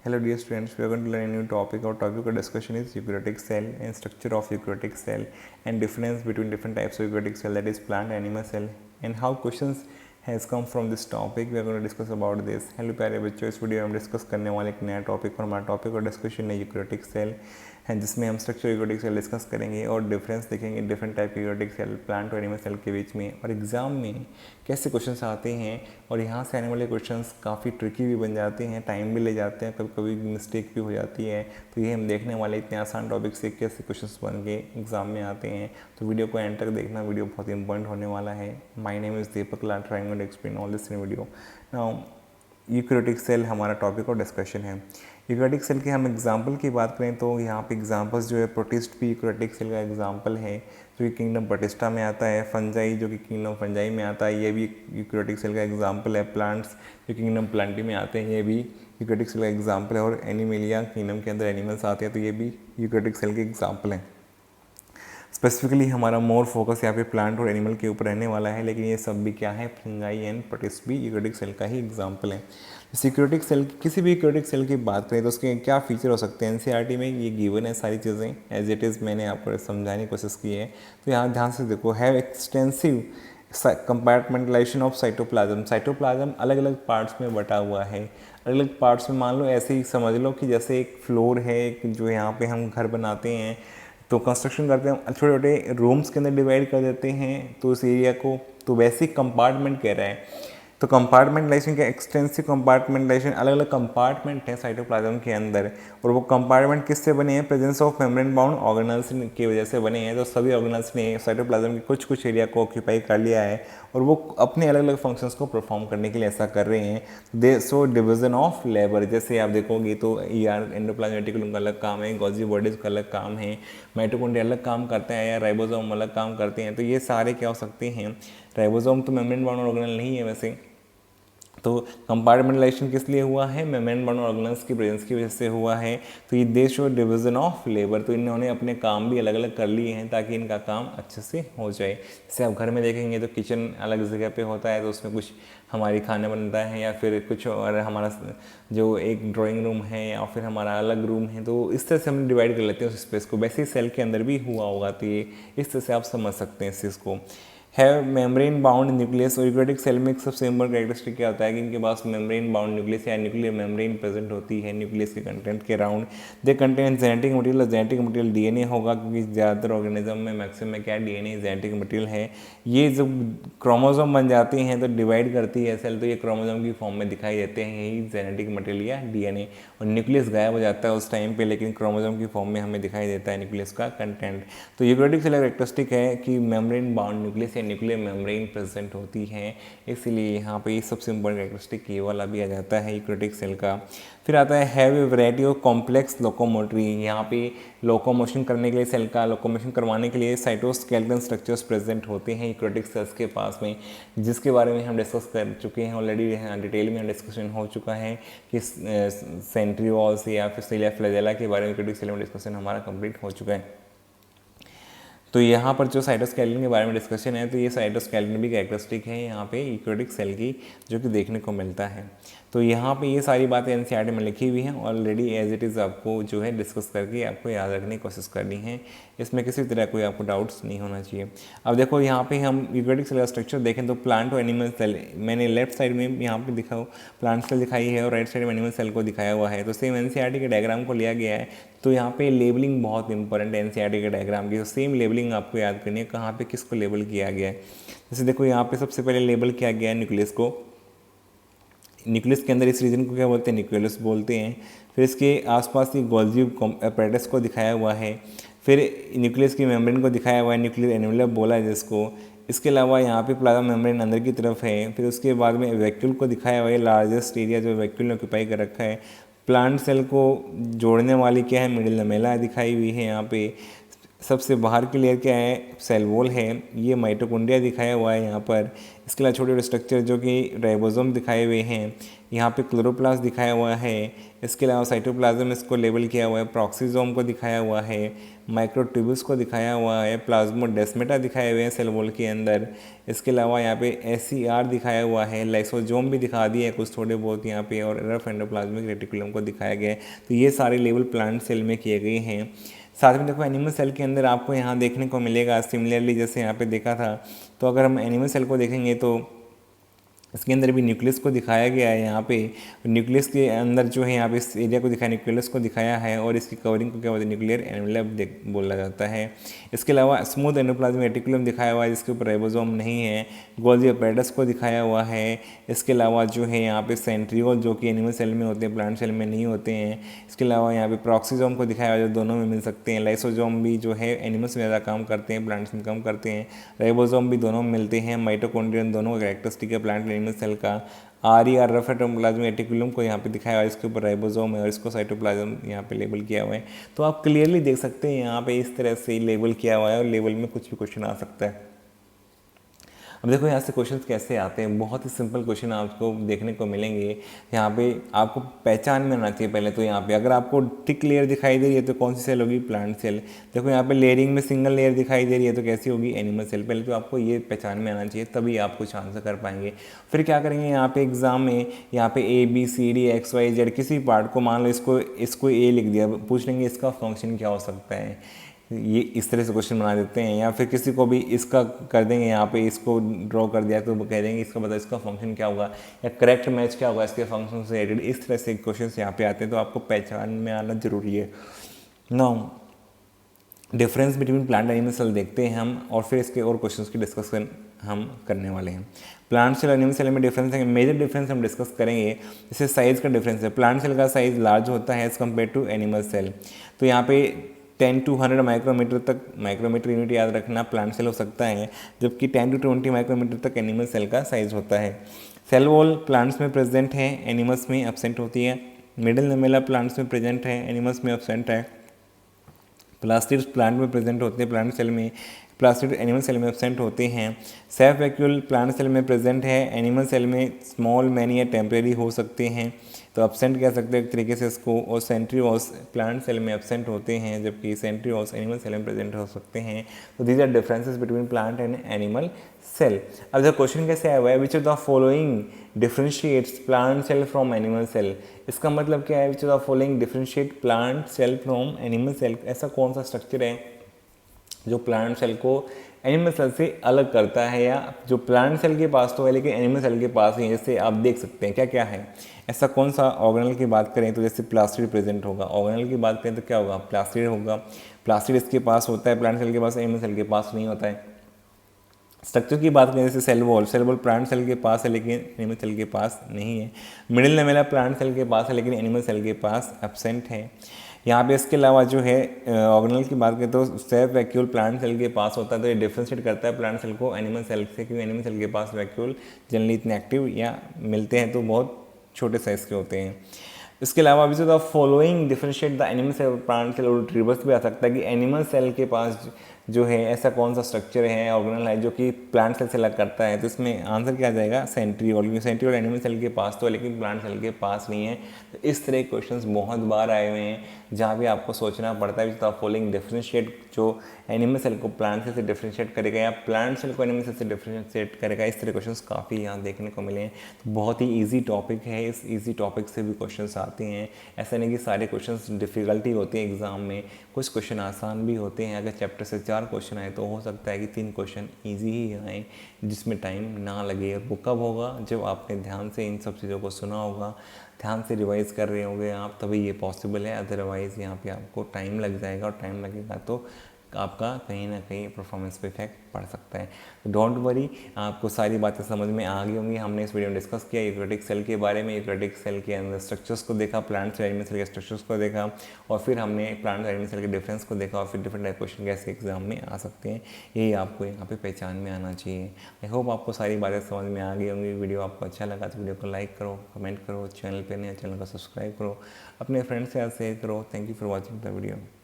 Hello dear students, we are going to learn a new topic. Our topic of discussion is eukaryotic cell and structure of eukaryotic cell and difference between different types of eukaryotic cell, that is plant, animal cell, and how questions has come from this topic. We are going to discuss about this. Hello प्यारे बच्चों, इस video में हम discuss करने वाले एक नया topic और हमारा टॉपिक और डिस्कशन है यूकैरियोटिक सेल है, जिसमें हम स्ट्रक्चर यूकैरियोटिक सेल डिस्कस करेंगे और डिफरेंस देखेंगे डिफरेंट टाइप के यूकैरियोटिक सेल, प्लांट और एनिमल सेल के बीच में, और एग्जाम में कैसे क्वेश्चंस आते हैं। और यहाँ से आने वाले क्वेश्चंस काफ़ी ट्रिकी भी बन जाते हैं, टाइम भी ले जाते हैं, कभी कभी मिस्टेक भी हो जाती है। तो ये हम देखने वाले इतने आसान टॉपिक से कैसे क्वेश्चंस बन के एग्जाम में आते हैं। तो वीडियो को एंड तक देखना, वीडियो बहुत इंपॉर्टेंट होने वाला है। My name is Deepak Lal, trying to explain all this in video. Now eukaryotic cell हमारा टॉपिक और डिस्कशन है। यूकैरियोटिक सेल के हम एग्जाम्पल की बात करें तो यहाँ पे एग्जाम्पल्स जो है, प्रोटिस्ट भी यूकैरियोटिक सेल का एग्जाम्पल है जो कि किंगडम प्रोटिस्टा में आता है। फंजाई जो कि किंगडम फंजाई में आता है, ये भी यूकैरियोटिक सेल का एग्जाम्पल है। प्लांट्स जो किंगडम प्लांटी में आते हैं, ये भी यूकैरियोटिक सेल का एग्जाम्पल है। और एनिमलिया किंगडम के अंदर एनिमल्स आते हैं, तो ये भी यूकैरियोटिक सेल के एग्जाम्पल हैं। स्पेसिफिकली हमारा मोर फोकस यहाँ पे प्लांट और एनिमल के ऊपर रहने वाला है, लेकिन ये सब भी क्या है, फंगाई एंड प्रोटिस्ट भी यूकैरियोटिक सेल का ही एग्जाम्पल है। यूकैरियोटिक सेल, किसी भी यूकैरियोटिक सेल की बात करें तो उसके क्या फीचर हो सकते हैं, एनसीईआरटी में ये गिवन है सारी चीज़ें एज इट इज़, मैंने आपको समझाने की कोशिश की है। तो यहाँ ध्यान से देखो, have extensive compartmentalisation of cytoplasm. Cytoplasm अलग अलग पार्ट्स में बटा हुआ है, अलग अलग पार्ट्स में। मान लो ऐसे ही समझ लो कि जैसे एक फ्लोर है, जो यहाँ पे हम घर बनाते हैं तो कंस्ट्रक्शन करते हैं, छोटे छोटे रूम्स के अंदर डिवाइड कर देते हैं तो उस एरिया को, तो वैसे कंपार्टमेंट कह रहा है। तो कंपार्टमेंटलाइजेशन का एक्सटेंसिव कंपार्टमेंटलाइजेशन, अलग अलग कंपार्टमेंट है साइटोप्लाज्म के अंदर, और वो कंपार्टमेंट किससे बने हैं, presence of membrane bound organelles की वजह से बने हैं। तो सभी ऑर्गेनल्स ने साइटोप्लाज्म के कुछ कुछ एरिया को ऑक्यूपाई कर लिया है और वो अपने अलग अलग फंक्शंस को परफॉर्म करने के लिए ऐसा कर रहे हैं। दे सो डिवीजन ऑफ लेबर, जैसे आप देखोगे तो एंडोप्लाज्मिक रेटिकुलम का अलग काम है, गॉल्जी बॉडीज का अलग काम है, माइटोकॉन्ड्रिया अलग काम करते हैं या राइबोसोम अलग काम करते हैं। तो ये सारे क्या हो सकते हैं, राइबोसोम तो मेम्ब्रेन बाउंड ऑर्गेनल नहीं है वैसे। तो कंपार्टमेंटलाइजेशन किस लिए हुआ है, मेम्ब्रेन बाउंड ऑर्गेनल्स की प्रेजेंस की वजह से हुआ है। तो ये दे शो डिवीजन ऑफ लेबर, तो इन्होंने अपने काम भी अलग अलग कर लिए हैं ताकि इनका काम अच्छे से हो जाए। जैसे आप घर में देखेंगे तो किचन अलग जगह पे होता है, तो उसमें कुछ हमारी खाना बनता है या फिर कुछ और हमारा जो एक ड्राइंग रूम है या फिर हमारा अलग रूम है, तो इस तरह से हम डिवाइड कर लेते हैं उस स्पेस को। वैसे ही सेल के अंदर भी हुआ होगा, तो ये इस तरह से आप समझ सकते हैं इस चीज़ को। हैव मेम्ब्रेन बाउंड न्यूक्लियस, और यूकैरियोटिक सेल में सबसे इम्पोर्टेंट कैरेक्टरिस्टिक क्या होता है कि इनके पास मेम्ब्रेन बाउंड न्यूक्लियस या न्यूक्लियर मेम्ब्रेन प्रेजेंट होती है न्यूक्लियस के कंटेंट के around. They contain genetic material, genetic material DNA होगा, क्योंकि ज़्यादातर ऑर्गेनिज्म में मैक्सिमम क्या डीएनए जेनेटिक मटेरियल है। ये जब क्रोमोसोम बन जाते हैं तो डिवाइड करती है सेल, तो ये क्रोमोसोम की फॉर्म में दिखाई देते हैं, यही जेनेटिक मटेरियल या डीएनए। और न्यूक्लियस गायब हो जाता है उस टाइम पे, लेकिन क्रोमोसोम की फॉर्म में हमें दिखाई देता है न्यूक्लियस का कंटेंट। तो यूकैरियोटिक सेल कैरेक्टरिस्टिक है कि मेम्ब्रेन बाउंड न्यूक्लियस या न्यूक्लियर मेम्ब्रेन प्रेजेंट होती है, इसलिए यहाँ पे सबसे इम्पोर्टेंट कैरेक्टरिस्टिक ये वाला भी आ जाता है यूकैरियोटिक सेल का। फिर आता है have a variety of complex locomotory, यहाँ पे लोकोमोशन करने के लिए, सेल का लोकोमोशन करवाने के लिए साइटोस्केलेटन स्ट्रक्चर्स प्रेजेंट होते हैं यूकैरियोटिक सेल्स के पास में, जिसके बारे में हम डिस्कस कर चुके हैं ऑलरेडी, डिटेल में डिस्कशन हो चुका है कि सेंट्रियोल्स या फिर सिलिया फ्लैजेला के बारे में यूकैरियोटिक सेल में डिस्कशन हमारा कंप्लीट हो चुका है। तो यहाँ पर जो साइटोस्केलेटन के बारे में डिस्कशन है, तो ये साइटोस्केलेटन भी कैरेक्टरिस्टिक है यहाँ पे यूकैरियोटिक सेल की, जो कि देखने को मिलता है। तो यहाँ पे ये सारी बातें एनसीईआरटी में लिखी हुई हैं ऑलरेडी, एज इट इज़ आपको जो है डिस्कस करके आपको याद रखने की कोशिश करनी है, इसमें किसी तरह कोई आपको डाउट्स नहीं होना चाहिए। अब देखो यहाँ पे हम यूकैरियोटिक सेल का स्ट्रक्चर देखें तो प्लांट और एनिमल सेल, मैंने लेफ्ट साइड में यहाँ पे दिखाओ प्लांट सेल दिखाई है और राइट साइड में एनिमल सेल को दिखाया हुआ है। तो सेम एनसीईआरटी के डायग्राम को लिया गया है, तो यहाँ पे लेबलिंग बहुत इंपॉर्टेंट है एनसीईआरटी के डायग्राम की। तो सेम लेबलिंग आपको याद करनी है, कहाँ पे किसको लेबल किया गया है। जैसे देखो यहाँ पे सबसे पहले लेबल किया गया है न्यूक्लियस को, न्यूक्लियस के अंदर इस रीजन को क्या बोलते हैं, न्यूक्लियस बोलते हैं। फिर इसके आसपास ये गोल्जी अपैरेटस को दिखाया हुआ है, फिर न्यूक्लियस की मेम्ब्रेन को दिखाया हुआ है, न्यूक्लियर एनवेलप बोला है जिसको। इसके अलावा यहाँ पे प्लाज्मा मेम्ब्रेन अंदर की तरफ है। फिर उसके बाद में वैक्यूल को दिखाया हुआ है, लार्जेस्ट एरिया जो वैक्यूल ने ऑक्यूपाई कर रखा है। प्लांट सेल को जोड़ने वाली क्या है, मिडिल लमेला दिखाई हुई है यहाँ पे। सबसे बाहर की लेयर क्या है, सेल वॉल है, ये माइटोकॉन्ड्रिया दिखाया हुआ है यहाँ पर। इसके अलावा छोटे छोटे स्ट्रक्चर जो कि राइबोसोम दिखाए हुए हैं, यहाँ पे क्लोरोप्लास्ट दिखाया हुआ है। इसके अलावा साइटोप्लाज्म इसको लेबल किया हुआ है, प्रॉक्सीसोम को दिखाया हुआ है, माइक्रोट्यूब्यूल्स को दिखाया हुआ है, प्लाज्मोडेस्माटा दिखाए हुए हैं सेल वॉल के अंदर। इसके अलावा यहाँ पे SCR दिखाया हुआ है, लाइसोसोम भी दिखा दिए हैं कुछ थोड़े बहुत यहाँ पे, और रफ एंडोप्लाज्मिक रेटिकुलम को दिखाया गया है। तो ये सारे लेवल प्लांट सेल में किए गए हैं। साथ में देखो एनिमल सेल के अंदर आपको यहाँ देखने को मिलेगा सिमिलरली जैसे यहाँ पे देखा था, तो अगर हम एनिमल सेल को देखेंगे तो इसके अंदर भी न्यूक्लियस को दिखाया गया है। यहाँ पे न्यूक्लियस के अंदर जो है यहाँ पे इस एरिया को दिखाया, न्यूक्लियस को दिखाया है, और इसकी कवरिंग को क्या बोलते हैं, न्यूक्लियर एनवेलप बोला जाता है। इसके अलावा स्मूथ एंडोप्लाज्मिक रेटिकुलम दिखाया हुआ है जिसके ऊपर राइबोसोम नहीं है। गोल्गी अपैरेटस को दिखाया हुआ है। इसके अलावा जो है यहाँ पे सेंट्रियोल जो कि एनिमल सेल में होते हैं, प्लांट सेल में नहीं होते हैं। इसके अलावा यहाँ पे प्रॉक्सीसोम को दिखाया हुआ है जो दोनों में मिल सकते हैं। लाइसोसोम भी जो है एनिमल्स में ज़्यादा काम करते हैं, प्लांट्स में कम करते हैं। राइबोसोम भी दोनों में मिलते हैं। माइटोकॉन्ड्रियन दोनों का कैरेक्टरिस्टिक है प्लांट एनिमल सेल का। RER रफ एंडोप्लाज्मिक रेटिकुलम को यहाँ पे दिखाया हुआ है, इसके ऊपर राइबोसोम है और इसको साइटोप्लाज्म यहाँ पे लेबल किया हुआ है। तो आप क्लियरली देख सकते हैं यहाँ पे इस तरह से लेबल किया हुआ है, और लेबल में कुछ भी क्वेश्चन आ सकता है। अब देखो यहाँ से क्वेश्चंस कैसे आते हैं, बहुत ही सिंपल क्वेश्चन आपको देखने को मिलेंगे। यहाँ पे आपको पहचान में आना चाहिए पहले तो। यहाँ पे अगर आपको थिक लेयर दिखाई दे रही है तो कौन सी सेल होगी, प्लांट सेल। देखो यहाँ पे लेयरिंग में सिंगल लेयर दिखाई दे रही है तो कैसी होगी, एनिमल सेल। पहले तो आपको ये पहचान में आना चाहिए, तभी आप कुछ आंसर कर पाएंगे। फिर क्या करेंगे यहाँ पे एग्जाम में, यहाँ पे ABCD XYZ किसी पार्ट को मान लो इसको A लिख दिया, पूछ लेंगे इसका फंक्शन क्या हो सकता है, ये इस तरह से क्वेश्चन बना देते हैं। या फिर किसी को भी इसका कर देंगे, यहाँ पे इसको ड्रॉ कर दिया तो कह देंगे इसका बताओ इसका फंक्शन क्या होगा, या करेक्ट मैच क्या होगा इसके फंक्शन से रिलेटेड। इस तरह से क्वेश्चन यहाँ पे आते हैं, तो आपको पहचान में आना जरूरी है। Now difference between plant animal cell देखते हैं हम, और फिर इसके और क्वेश्चंस की डिस्कशन हम करने वाले हैं। प्लांट सेल और एनिमल सेल में डिफरेंस है, मेजर डिफरेंस हम डिस्कस करेंगे। जैसे साइज़ का डिफरेंस है, प्लांट सेल का साइज़ लार्ज होता है as compare to animal cell. तो यहाँ पे 10 to 100 माइक्रोमीटर तक, माइक्रोमीटर यूनिट याद रखना, प्लांट सेल हो सकता है, जबकि 10 to 20 माइक्रोमीटर तक एनिमल सेल का साइज होता है। सेल वॉल प्लांट्स में प्रेजेंट है, एनिमल्स में एब्सेंट होती है। मिडिल लेमेला प्लांट्स में प्रेजेंट है, एनिमल्स में एब्सेंट है। प्लास्टिड्स प्लांट में प्रेजेंट होते हैं, प्लांट सेल में। प्लास्टिड एनिमल सेल में एब्सेंट होते हैं। सेल्फ वैक्यूल प्लांट सेल में प्रेजेंट है, एनिमल सेल में स्मॉल, मैनी या टेम्परेरी हो सकते हैं, तो एब्सेंट कह सकते हैं एक तरीके से इसको। और सेंट्रिओल्स प्लांट सेल में एब्सेंट होते हैं, जबकि सेंट्रिओल्स एनिमल सेल में प्रेजेंट हो सकते हैं। तो these are differences between plant and animal cell. अब जो क्वेश्चन कैसे आया हुआ है, which of the following differentiates plant cell from animal cell. इसका मतलब क्या है, which of the following differentiate plant cell from animal cell. ऐसा कौन सा स्ट्रक्चर है जो प्लांट सेल को एनिमल सेल से अलग करता है, या जो प्लांट सेल के पास तो है लेकिन एनिमल सेल के पास नहीं। जैसे आप देख सकते हैं क्या क्या है, ऐसा कौन सा ऑर्गेनल की बात करें तो जैसे प्लास्टिड प्रेजेंट होगा। ऑर्गेनल की बात करें तो क्या होगा, प्लास्टिड होगा। प्लास्टिड इसके पास होता है, प्लांट सेल के पास, एनिमल सेल के पास नहीं होता है। स्ट्रक्चर की बात करें जैसे सेल वॉल प्लांट सेल के पास है लेकिन एनिमल सेल के पास नहीं है। मिडिल लेमेला प्लांट सेल के पास है लेकिन एनिमल सेल के पास एब्सेंट है। यहाँ पे इसके अलावा जो है ऑर्गेनल की बात करें तो सेल्फ वैक्यूल प्लांट सेल के पास होता है, तो ये डिफ्रेंशिएट करता है प्लांट सेल को एनिमल सेल से, क्योंकि एनिमल सेल के पास वैक्यूल जनरली इतने एक्टिव या मिलते हैं तो बहुत छोटे साइज़ के होते हैं। इसके अलावा अभी the following differentiate the animal cell plant cell, और रिवर्स भी आ सकता है कि एनिमल सेल के पास जो है ऐसा कौन सा स्ट्रक्चर है, ऑर्गेनल है जो कि प्लांट सेल से अलग करता है। तो इसमें आंसर क्या आ जाएगा, सेंट्रियोल, क्योंकि सेंट्रियोल एनिमल सेल के पास तो है लेकिन प्लांट सेल के पास नहीं है। तो इस तरह के क्वेश्चंस बहुत बार आए हुए हैं जहाँ भी आपको सोचना पड़ता है द फॉलोइंग डिफरेंशिएट, जो एनिमल सेल को प्लांट सेल से डिफरेंशिएट करेगा या प्लांट सेल को एनिमल सेल से डिफरेंशिएट करेगा। इस तरह क्वेश्चंस काफ़ी यहाँ देखने को मिले हैं। तो बहुत ही ईजी टॉपिक है, इस ईजी टॉपिक से भी क्वेश्चंस आते हैं। ऐसा नहीं कि सारे क्वेश्चंस डिफ़िकल्टी होती है एग्ज़ाम में, कुछ क्वेश्चन आसान भी होते हैं। अगर चैप्टर से 4 क्वेश्चन आए तो हो सकता है कि 3 क्वेश्चन ईजी ही आए जिसमें टाइम ना लगे। और वो कब होगा, जब आपने ध्यान से इन सब चीज़ों को सुना होगा, ध्यान से रिवाइज़ कर रहे होंगे आप, तभी ये पॉसिबल है। अदरवाइज़ यहाँ पे आपको टाइम लग जाएगा, और टाइम लगेगा तो आपका कहीं ना कहीं परफॉर्मेंस पे इफेक्ट पड़ सकता है। तो डोंट वरी, आपको सारी बातें समझ में आ गई होंगी। हमने इस वीडियो में डिस्कस किया यूकैरियोटिक सेल के बारे में, यूकैरियोटिक सेल के अंदर स्ट्रक्चर्स को देखा, प्लांट सेल एनिमल सेल के स्ट्रक्चर्स को देखा, और फिर हमने प्लांट एनिमल सेल के डिफरेंस को देखा, और फिर डिफरेंट टाइप क्वेश्चन कैसे एग्जाम में आ सकते हैं, यही आपको यहाँ पे पहचान में आना चाहिए। आई होप आपको सारी बातें समझ में आ गई होंगी। वीडियो आपको अच्छा लगा तो वीडियो को लाइक करो, कमेंट करो, चैनल पर नया चैनल को सब्सक्राइब करो, अपने फ्रेंड्स के साथ शेयर करो। Thank you for watching the video.